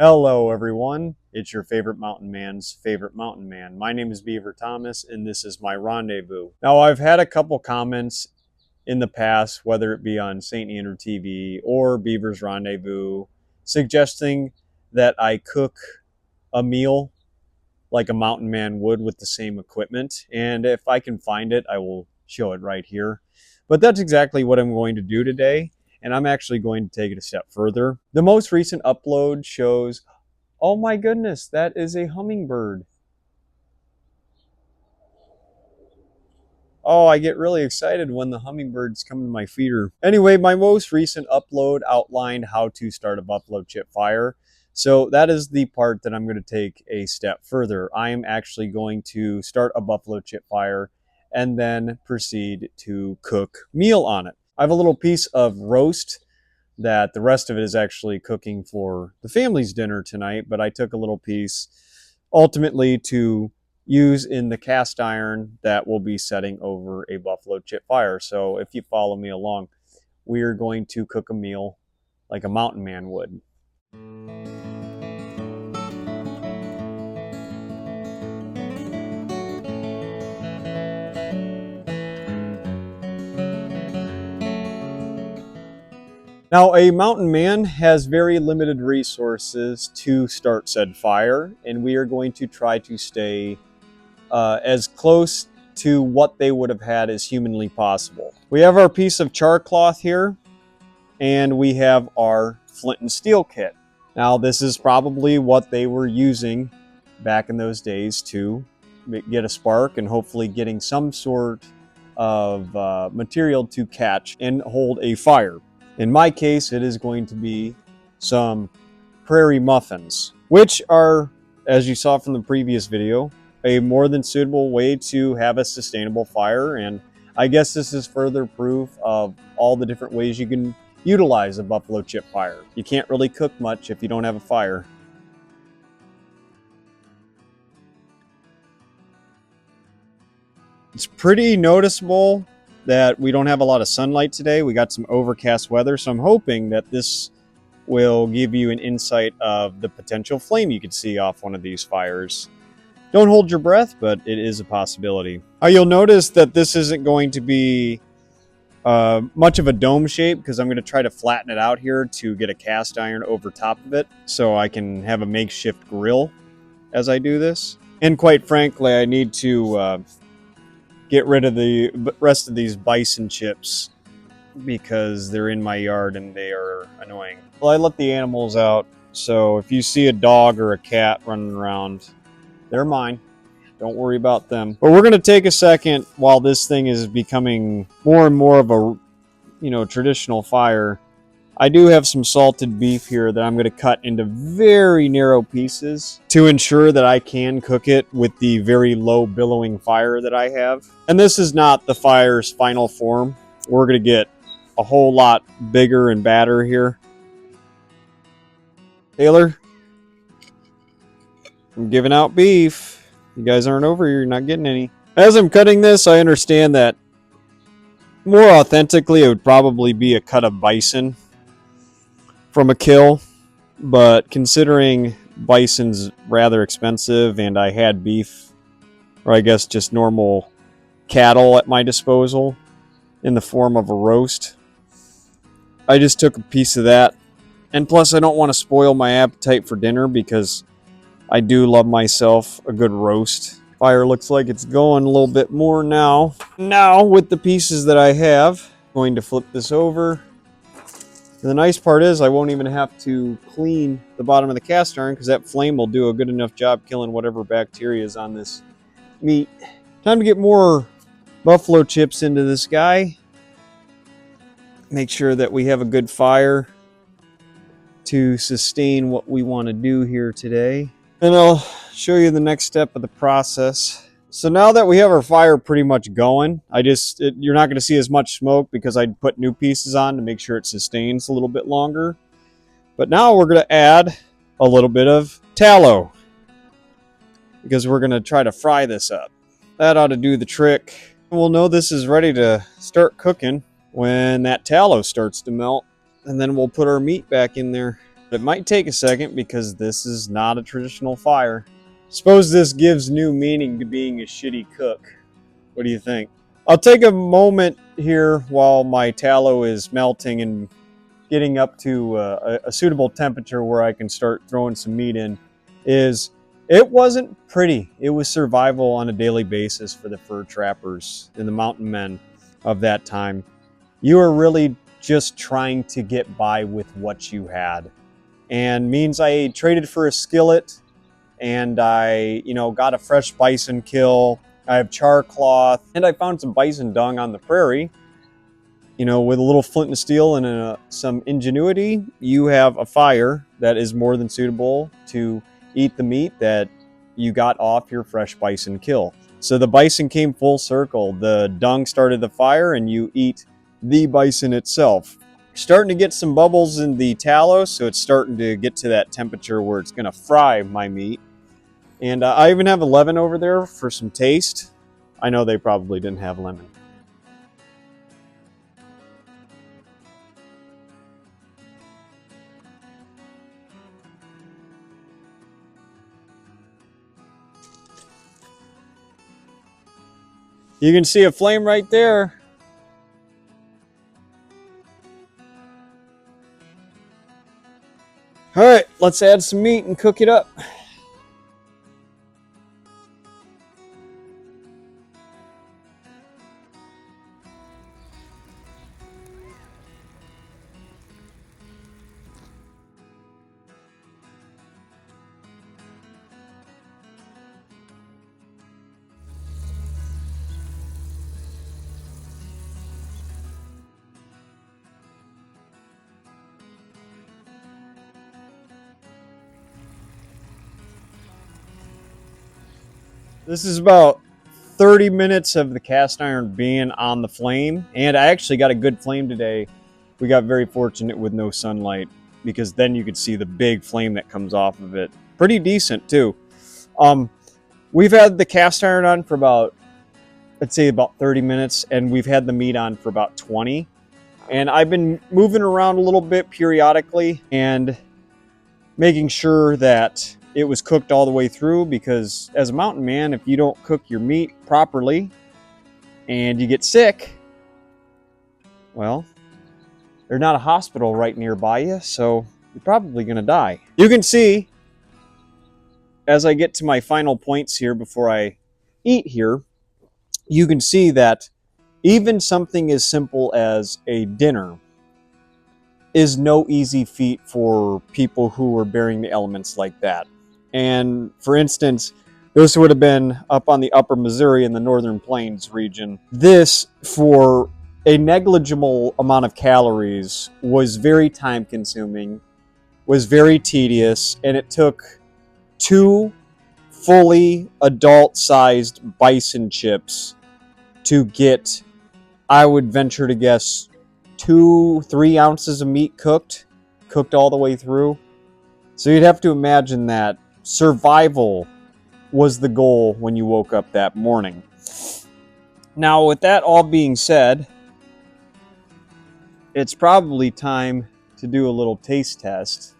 Hello everyone, it's your favorite mountain man's favorite mountain man. My name is Beaver Thomas and this is my Rendezvous. Now I've had a couple comments in the past, whether it be on St. Andrew TV or Beaver's Rendezvous, suggesting that I cook a meal like a mountain man would with the same equipment. And if I can find it, I will show it right here. But that's exactly what I'm going to do today. And I'm actually going to take it a step further. The most recent upload shows, oh my goodness, that is a hummingbird. Oh, I get really excited when the hummingbirds come to my feeder. Anyway, my most recent upload outlined how to start a buffalo chip fire. So that is the part that I'm going to take a step further. I am actually going to start a buffalo chip fire and then proceed to cook meal on it. I have a little piece of roast that the rest of it is actually cooking for the family's dinner tonight, but I took a little piece ultimately to use in the cast iron that will be setting over a buffalo chip fire. So if you follow me along, we are going to cook a meal like a mountain man would. Now, a mountain man has very limited resources to start said fire, and we are going to try to stay as close to what they would have had as humanly possible. We have our piece of char cloth here, and we have our flint and steel kit. Now, this is probably what they were using back in those days to get a spark and hopefully getting some sort of material to catch and hold a fire. In my case, it is going to be some prairie muffins, which are, as you saw from the previous video, a more than suitable way to have a sustainable fire. And I guess this is further proof of all the different ways you can utilize a buffalo chip fire. You can't really cook much if you don't have a fire. It's pretty noticeable that we don't have a lot of sunlight today. We got some overcast weather, so I'm hoping that this will give you an insight of the potential flame you could see off one of these fires. Don't hold your breath, but it is a possibility. You'll notice that this isn't going to be much of a dome shape because I'm going to try to flatten it out here to get a cast iron over top of it so I can have a makeshift grill as I do this. And quite frankly, I need to get rid of the rest of these bison chips because they're in my yard and they are annoying. Well, I let the animals out, so if you see a dog or a cat running around, they're mine. Don't worry about them. But we're going to take a second while this thing is becoming more and more of a, traditional fire. I do have some salted beef here that I'm going to cut into very narrow pieces to ensure that I can cook it with the very low billowing fire that I have. And this is not the fire's final form. We're going to get a whole lot bigger and badder here. Taylor, I'm giving out beef. You guys aren't over here. You're not getting any. As I'm cutting this, I understand that more authentically, it would probably be a cut of bison from a kill, but considering bison's rather expensive and I had beef, or I guess just normal cattle at my disposal in the form of a roast, I just took a piece of that. And plus, I don't want to spoil my appetite for dinner because I do love myself a good roast. Fire looks like it's going a little bit more now. Now, with the pieces that I have, I'm going to flip this over. And the nice part is I won't even have to clean the bottom of the cast iron because that flame will do a good enough job killing whatever bacteria is on this meat. Time to get more buffalo chips into this guy. Make sure that we have a good fire to sustain what we want to do here today. And I'll show you the next step of the process. So now that we have our fire pretty much going, you're not going to see as much smoke because I put new pieces on to make sure it sustains a little bit longer. But now we're going to add a little bit of tallow because we're going to try to fry this up. That ought to do the trick. We'll know this is ready to start cooking when that tallow starts to melt, and then we'll put our meat back in there. It might take a second because this is not a traditional fire. Suppose this gives new meaning to being a shitty cook. What do you think? I'll take a moment here while my tallow is melting and getting up to a suitable temperature where I can start throwing some meat in. It wasn't pretty. It was survival on a daily basis for the fur trappers and the mountain men of that time. You were really just trying to get by with what you had. And means I traded for a skillet, and I, got a fresh bison kill. I have char cloth, and I found some bison dung on the prairie. With a little flint and steel and some ingenuity, you have a fire that is more than suitable to eat the meat that you got off your fresh bison kill. So the bison came full circle. The dung started the fire, and you eat the bison itself. Starting to get some bubbles in the tallow, so it's starting to get to that temperature where it's going to fry my meat. And I even have a lemon over there for some taste. I know they probably didn't have lemon. You can see a flame right there. All right, let's add some meat and cook it up. This is about 30 minutes of the cast iron being on the flame, and I actually got a good flame today. We got very fortunate with no sunlight, because then you could see the big flame that comes off of it. Pretty decent too. We've had the cast iron on for about, let's say, about 30 minutes, and we've had the meat on for about 20. And I've been moving around a little bit periodically and making sure that it was cooked all the way through, because as a mountain man, if you don't cook your meat properly and you get sick, well, there's not a hospital right nearby you, so you're probably going to die. You can see, as I get to my final points here before I eat here, you can see that even something as simple as a dinner is no easy feat for people who are bearing the elements like that. And for instance, those who would have been up on the upper Missouri in the northern plains region, this, for a negligible amount of calories, was very time consuming, was very tedious, and it took 2 fully adult sized bison chips to get, I would venture to guess, 2-3 ounces of meat cooked all the way through. So you'd have to imagine that survival was the goal when you woke up that morning. Now, with that all being said, it's probably time to do a little taste test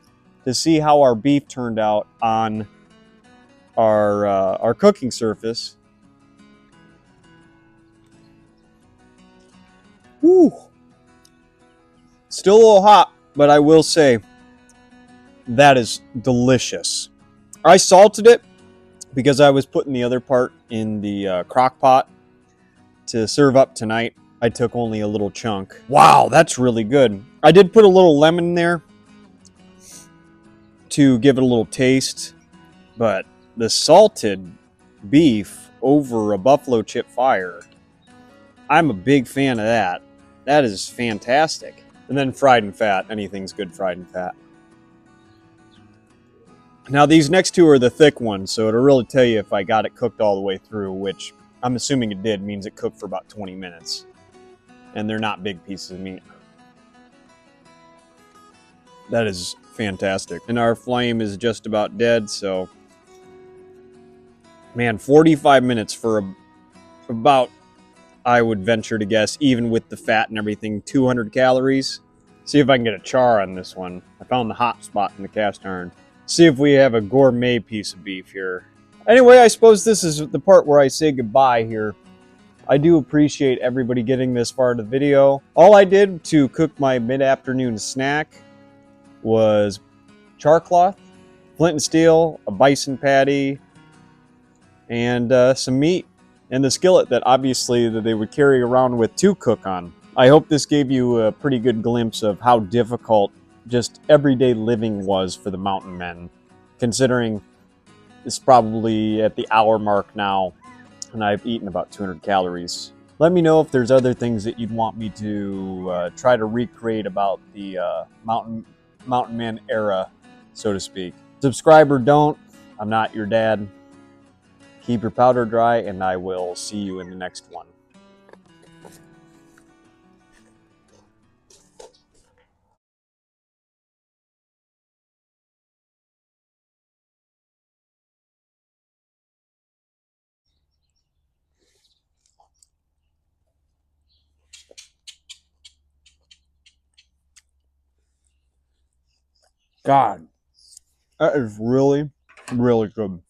to see how our beef turned out on our cooking surface. Woo! Still a little hot, but I will say that is delicious. I salted it because I was putting the other part in the crock pot to serve up tonight. I took only a little chunk. Wow, that's really good. I did put a little lemon in there to give it a little taste, but the salted beef over a buffalo chip fire, I'm a big fan of that. That is fantastic. And then fried and fat. Anything's good fried and fat. Now these next two are the thick ones, so it'll really tell you if I got it cooked all the way through, which I'm assuming it did, means it cooked for about 20 minutes. And they're not big pieces of meat. That is fantastic. And our flame is just about dead, so man, 45 minutes for about, I would venture to guess, even with the fat and everything, 200 calories. See if I can get a char on this one. I found the hot spot in the cast iron. See if we have a gourmet piece of beef here. Anyway, I suppose this is the part where I say goodbye here. I do appreciate everybody getting this far in the video. All I did to cook my mid-afternoon snack was char cloth, flint and steel, a bison patty, and some meat, and the skillet that obviously that they would carry around with to cook on. I hope this gave you a pretty good glimpse of how difficult just everyday living was for the mountain men, considering it's probably at the hour mark now, and I've eaten about 200 calories. Let me know if there's other things that you'd want me to try to recreate about the mountain man era, so to speak. Subscribe or don't, I'm not your dad. Keep your powder dry, and I will see you in the next one. God, that is really, really good.